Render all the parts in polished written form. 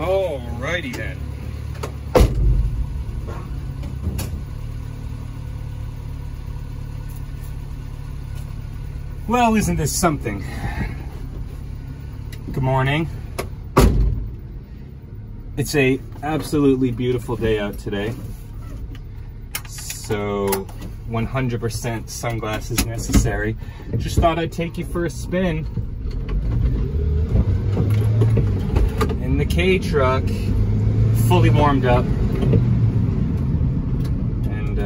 Alrighty then. Well, isn't this something? Good morning. It's a absolutely beautiful day out today. So 100% sunglasses necessary. Just thought I'd take you for a spin in the K truck, fully warmed up. And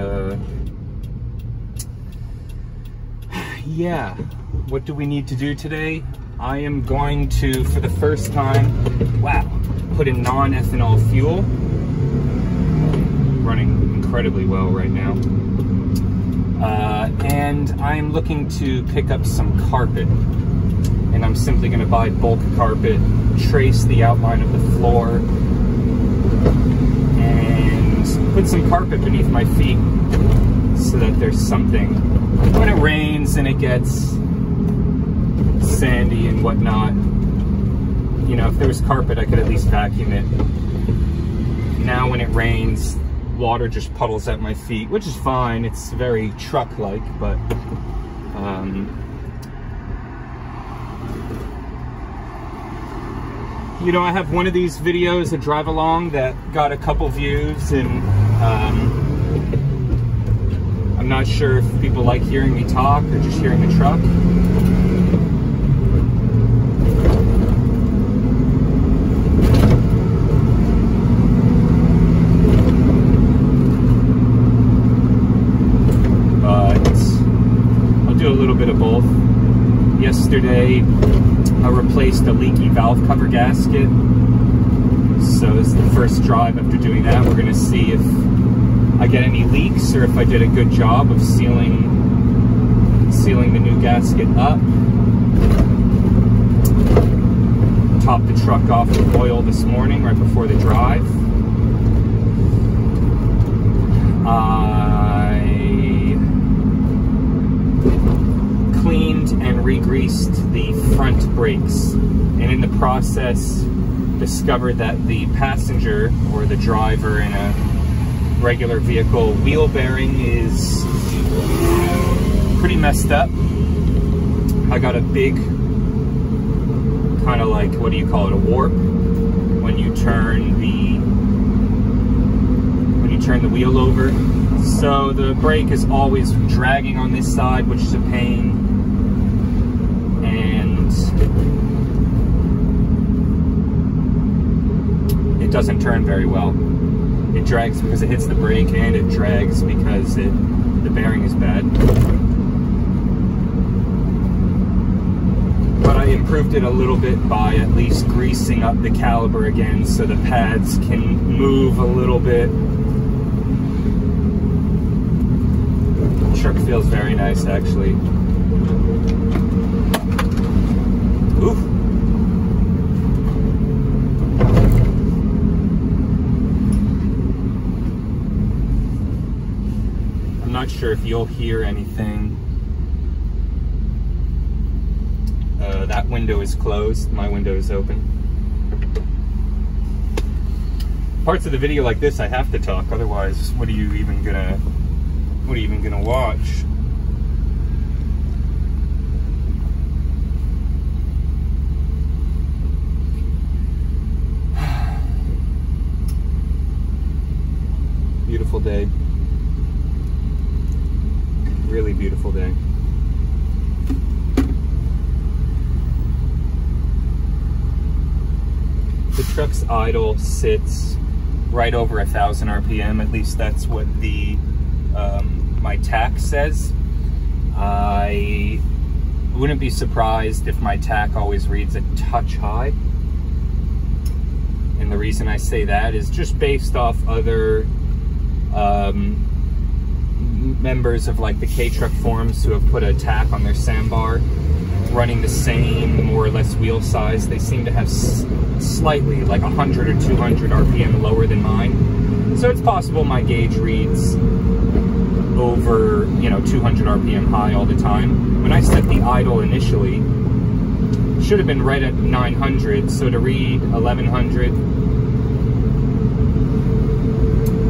yeah, what do we need to do today? I am going to, for the first time, wow, put in non-ethanol fuel. Running incredibly well right now. And I'm looking to pick up some carpet. And I'm simply going to buy bulk carpet, trace the outline of the floor, and put some carpet beneath my feet so that there's something. When it rains and it gets sandy and whatnot, you know, if there was carpet, I could at least vacuum it. Now when it rains, water just puddles at my feet, which is fine. It's very truck-like, but you know, I have one of these videos, a drive along, that got a couple views, and I'm not sure if people like hearing me talk or just hearing the truck. Yesterday, I replaced a leaky valve cover gasket. So this is the first drive after doing that. We're going to see if I get any leaks or if I did a good job of sealing the new gasket up. Topped the truck off with oil this morning right before the drive. Cleaned and re-greased the front brakes, and in the process discovered that the passenger or the driver in a regular vehicle wheel bearing is pretty messed up. I got a big kind of like, what do you call it, a warp when you turn the wheel over. So the brake is always dragging on this side, which is a pain. And it doesn't turn very well. It drags because it hits the brake, and it drags because the bearing is bad. But I improved it a little bit by at least greasing up the caliper again so the pads can move a little bit. The truck feels very nice, actually. Oof. I'm not sure if you'll hear anything. That window is closed. My window is open. Parts of the video like this I have to talk, otherwise what are you even gonna watch? Beautiful day. Really beautiful day. The truck's idle sits right over 1,000 RPM. At least that's what the my tach says. I wouldn't be surprised if my tach always reads a touch high. And the reason I say that is just based off other members of like the K-Truck forums who have put a tach on their Sambar running the same more or less wheel size. They seem to have slightly like 100 or 200 RPM lower than mine. So it's possible my gauge reads over, you know, 200 RPM high all the time. When I set the idle initially, it should have been right at 900. So to read 1100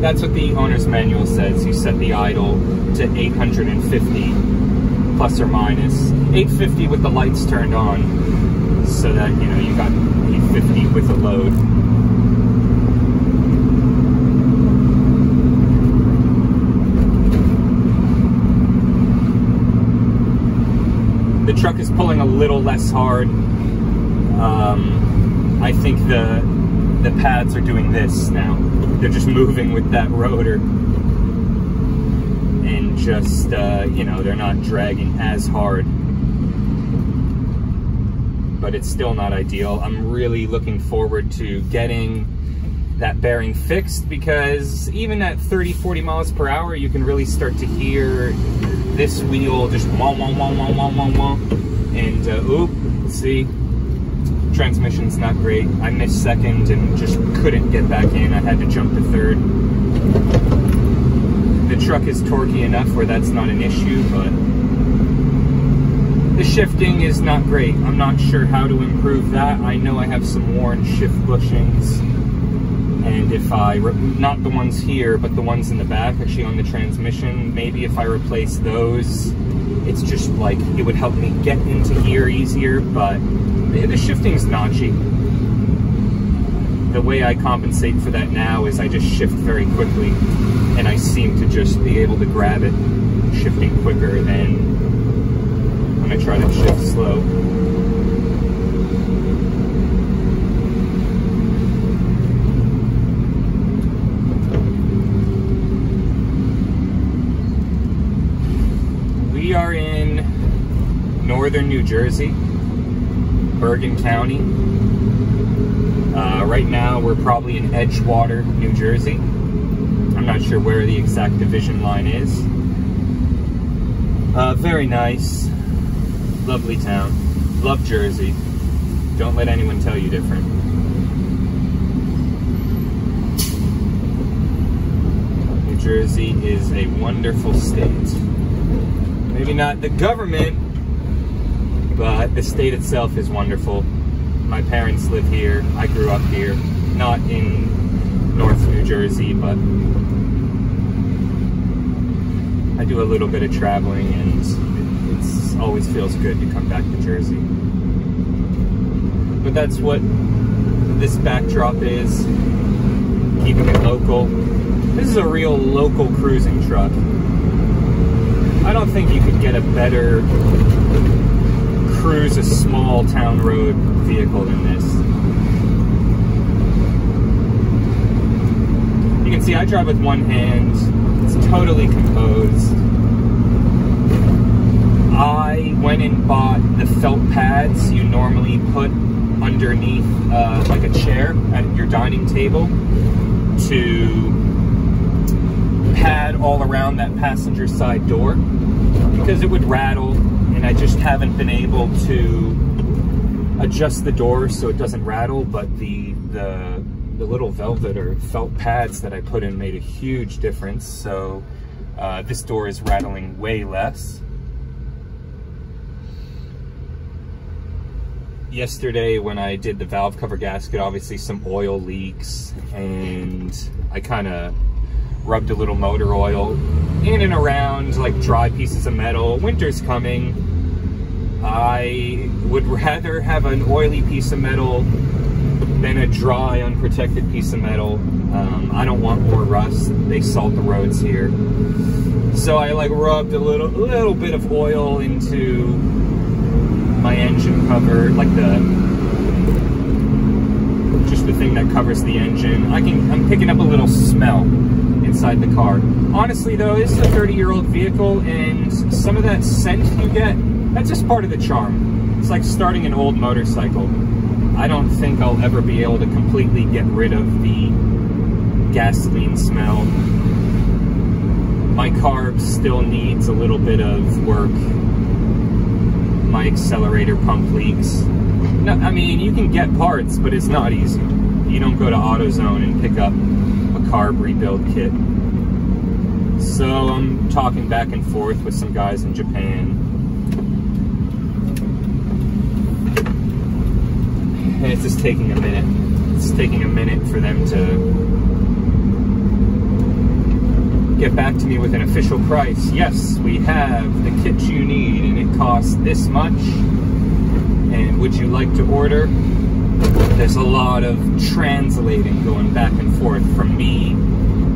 That's what the owner's manual says. You set the idle to 850 plus or minus 850 with the lights turned on, so that you know you got 850 with a load. The truck is pulling a little less hard. I think the pads are doing this now. They're just moving with that rotor, and just you know, they're not dragging as hard, but it's still not ideal. I'm really looking forward to getting that bearing fixed, because even at 30-40 miles per hour, you can really start to hear this wheel just wah wah wah wah wah wah wah, and oop, see, transmission's not great. I missed second and just couldn't get back in. I had to jump to third. The truck is torquey enough where that's not an issue, but the shifting is not great. I'm not sure how to improve that. I know I have some worn shift bushings, and if I, not the ones here, but the ones in the back, actually on the transmission, maybe if I replace those, it's just like, it would help me get into gear easier, but the shifting's notchy. The way I compensate for that now is I just shift very quickly, and I seem to just be able to grab it shifting quicker than when I try to shift slow. We are in northern New Jersey, Bergen County. Right now we're probably in Edgewater, New Jersey. I'm not sure where the exact division line is. Very nice, lovely town. Love Jersey. Don't let anyone tell you different. New Jersey is a wonderful state. Maybe not the government, but the state itself is wonderful. My parents live here. I grew up here, not in North New Jersey, but I do a little bit of traveling, and it always feels good to come back to Jersey. But that's what this backdrop is, keeping it local. This is a real local cruising truck. I don't think you could get a better cruise a small town road vehicle than this. You can see I drive with one hand. It's totally composed. I went and bought the felt pads you normally put underneath like a chair at your dining table to pad all around that passenger side door, because it would rattle, and I just haven't been able to adjust the door so it doesn't rattle. But the little velvet or felt pads that I put in made a huge difference, so this door is rattling way less. Yesterday when I did the valve cover gasket, obviously some oil leaks, and I kind of rubbed a little motor oil in and around like dry pieces of metal. Winter's coming. I would rather have an oily piece of metal than a dry, unprotected piece of metal. I don't want more rust. They salt the roads here. So I like rubbed a little bit of oil into my engine cover, like just the thing that covers the engine. I'm picking up a little smell inside the car. Honestly though, this is a 30-year-old vehicle, and some of that scent you get, that's just part of the charm. It's like starting an old motorcycle. I don't think I'll ever be able to completely get rid of the gasoline smell. My carb still needs a little bit of work. My accelerator pump leaks. No, I mean, you can get parts, but it's not easy. You don't go to AutoZone and pick up a carb rebuild kit. So I'm talking back and forth with some guys in Japan. And it's just taking a minute. It's taking a minute for them to get back to me with an official price. Yes, we have the kit you need and it costs this much. And would you like to order? There's a lot of translating going back and forth from me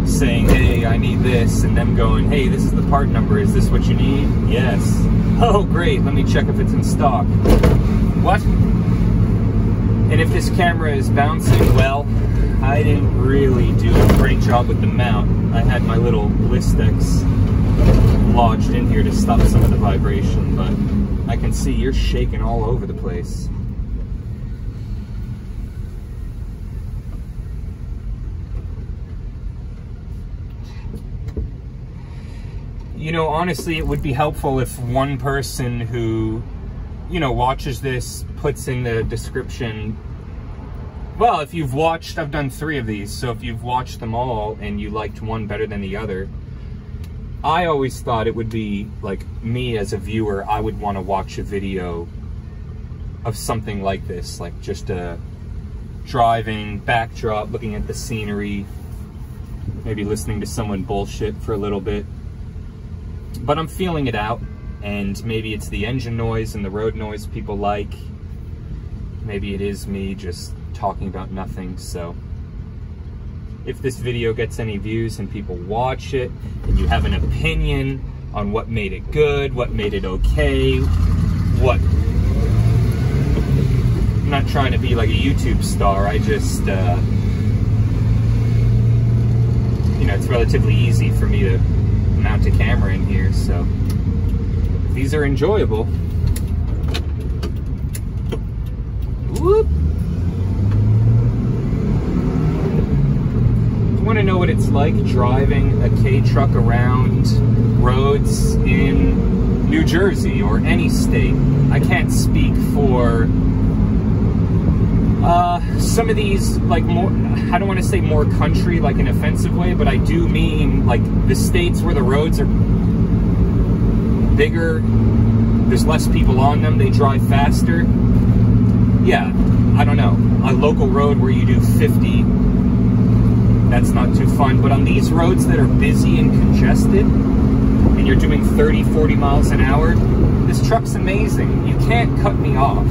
saying, hey, I need this, and them going, hey, this is the part number. Is this what you need? Yes. Oh, great. Let me check if it's in stock. What? And if this camera is bouncing, well, I didn't really do a great job with the mount. I had my little Blistex lodged in here to stop some of the vibration, but I can see you're shaking all over the place. You know, honestly, it would be helpful if one person who, you know, watches this puts in the description, well, if you've watched, I've done 3 of these, so if you've watched them all and you liked one better than the other, I always thought it would be, like, me as a viewer, I would want to watch a video of something like this, like just a driving, backdrop, looking at the scenery, maybe listening to someone bullshit for a little bit. But I'm feeling it out, and maybe it's the engine noise and the road noise people like. Maybe it is me just talking about nothing. So if this video gets any views and people watch it and you have an opinion on what made it good, what made it okay, what... I'm not trying to be like a YouTube star, I just, you know, it's relatively easy for me to mount a camera in here, so if these are enjoyable. Whoop! You want to know what it's like driving a K-truck around roads in New Jersey or any state? I can't speak for some of these, like, more, I don't want to say more country, like an offensive way, but I do mean, like, the states where the roads are bigger, there's less people on them, they drive faster. Yeah, I don't know. A local road where you do 50, that's not too fun. But on these roads that are busy and congested, and you're doing 30, 40 miles an hour, this truck's amazing. You can't cut me off.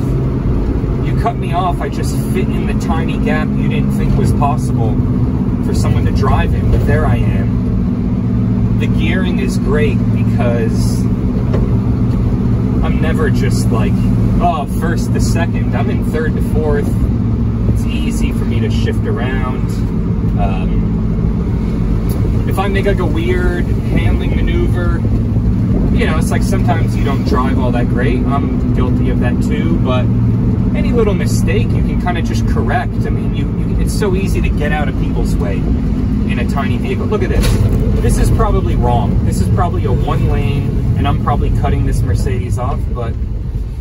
You cut me off, I just fit in the tiny gap you didn't think was possible for someone to drive in, but there I am. The gearing is great because I'm never just like, oh, first to second. I'm in third to fourth. It's easy for me to shift around. If I make like a weird handling maneuver, you know, it's like sometimes you don't drive all that great. I'm guilty of that too, but any little mistake you can kind of just correct. I mean, it's so easy to get out of people's way in a tiny vehicle. Look at this. This is probably wrong. This is probably a 1 lane, and I'm probably cutting this Mercedes off, but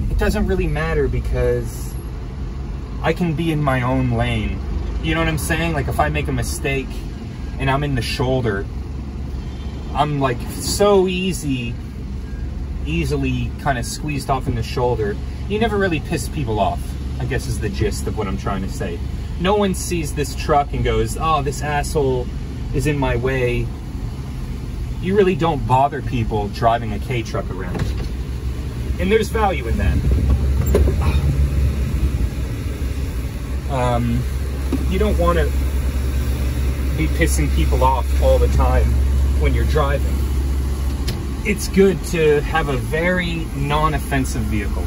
it doesn't really matter because I can be in my own lane. You know what I'm saying? Like, if I make a mistake and I'm in the shoulder, I'm like so easily kind of squeezed off in the shoulder. You never really piss people off, I guess is the gist of what I'm trying to say. No one sees this truck and goes, oh, this asshole is in my way. You really don't bother people driving a K-truck around. And there's value in that. You don't want to be pissing people off all the time when you're driving. It's good to have a very non-offensive vehicle.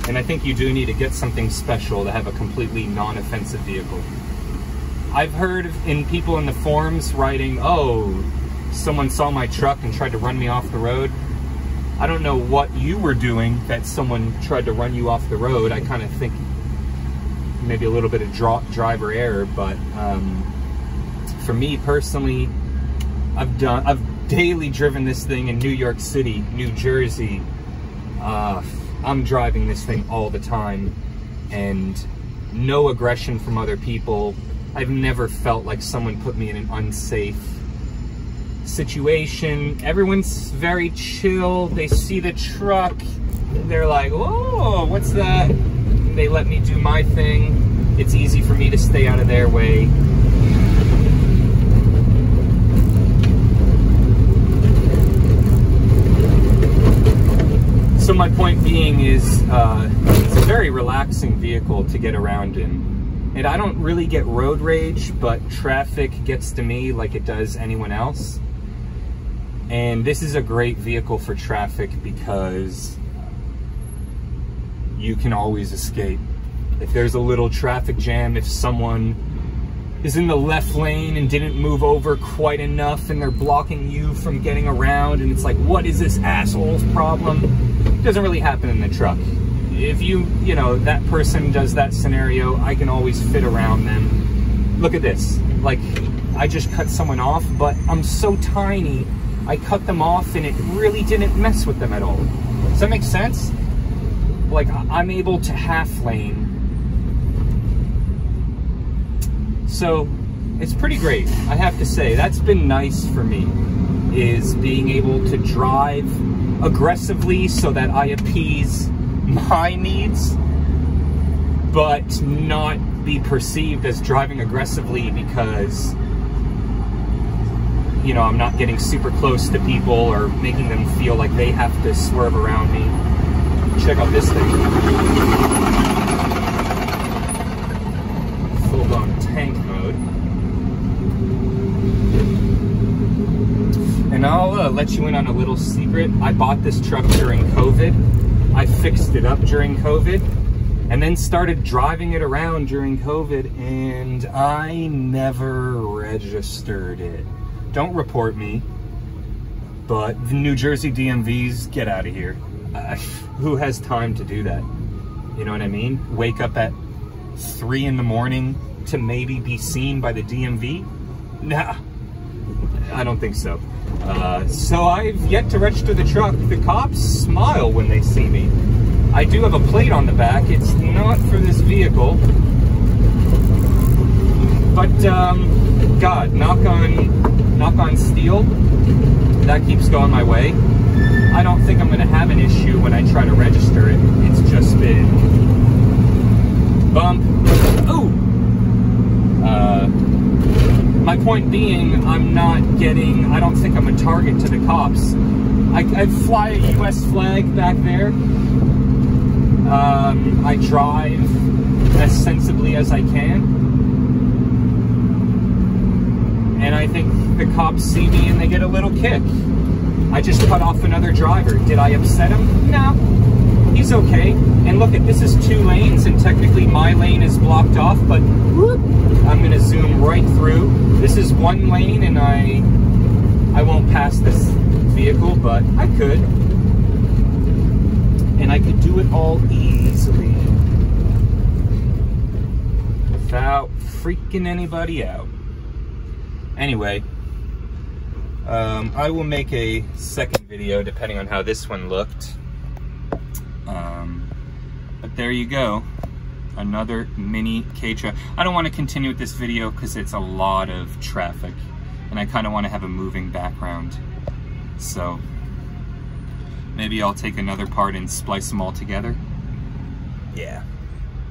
And I think you do need to get something special to have a completely non-offensive vehicle. I've heard in people in the forums writing, oh, someone saw my truck and tried to run me off the road. I don't know what you were doing that someone tried to run you off the road. I kind of think maybe a little bit of driver error, but for me personally, I've daily driven this thing in New York City, New Jersey. I'm driving this thing all the time, and no aggression from other people. I've never felt like someone put me in an unsafe situation. Everyone's very chill. They see the truck, they're like, oh, what's that? They let me do my thing. It's easy for me to stay out of their way. So my point being is, it's a very relaxing vehicle to get around in. And I don't really get road rage, but traffic gets to me like it does anyone else. And this is a great vehicle for traffic because you can always escape. If there's a little traffic jam, if someone is in the left lane and didn't move over quite enough and they're blocking you from getting around, and it's like, what is this asshole's problem? It doesn't really happen in the truck. If you know, that person does that scenario, I can always fit around them. Look at this. Like, I just cut someone off, but I'm so tiny, I cut them off and it really didn't mess with them at all. Does that make sense? Like, I'm able to half lane. So it's pretty great, I have to say. That's been nice for me, is being able to drive aggressively so that I appease my needs, but not be perceived as driving aggressively because, you know, I'm not getting super close to people or making them feel like they have to swerve around me. Check out this thing. Full-blown tank mode. And I'll let you in on a little secret. I bought this truck during COVID. I fixed it up during COVID and then started driving it around during COVID, and I never registered it. Don't report me, but the New Jersey DMVs, get out of here. Who has time to do that? You know what I mean? Wake up at 3 in the morning to maybe be seen by the DMV? Nah, I don't think so. So I've yet to register the truck. The cops smile when they see me. I do have a plate on the back. It's not for this vehicle. But, God, knock on steel, that keeps going my way. I don't think I'm gonna have an issue when I try to register it. It's just been bump. Ooh! My point being, I don't think I'm a target to the cops. I fly a US flag back there. I drive as sensibly as I can. And I think the cops see me and they get a little kick. I just cut off another driver. Did I upset him? No, he's okay. And look, this is 2 lanes, and technically my lane is blocked off, but whoop, I'm gonna zoom right through. This is 1 lane, and I won't pass this vehicle, but I could. And I could do it all easily without freaking anybody out. Anyway, I will make a second video depending on how this one looked. But there you go. Another mini K-truck. I don't want to continue with this video because it's a lot of traffic and I kind of want to have a moving background. So maybe I'll take another part and splice them all together. Yeah.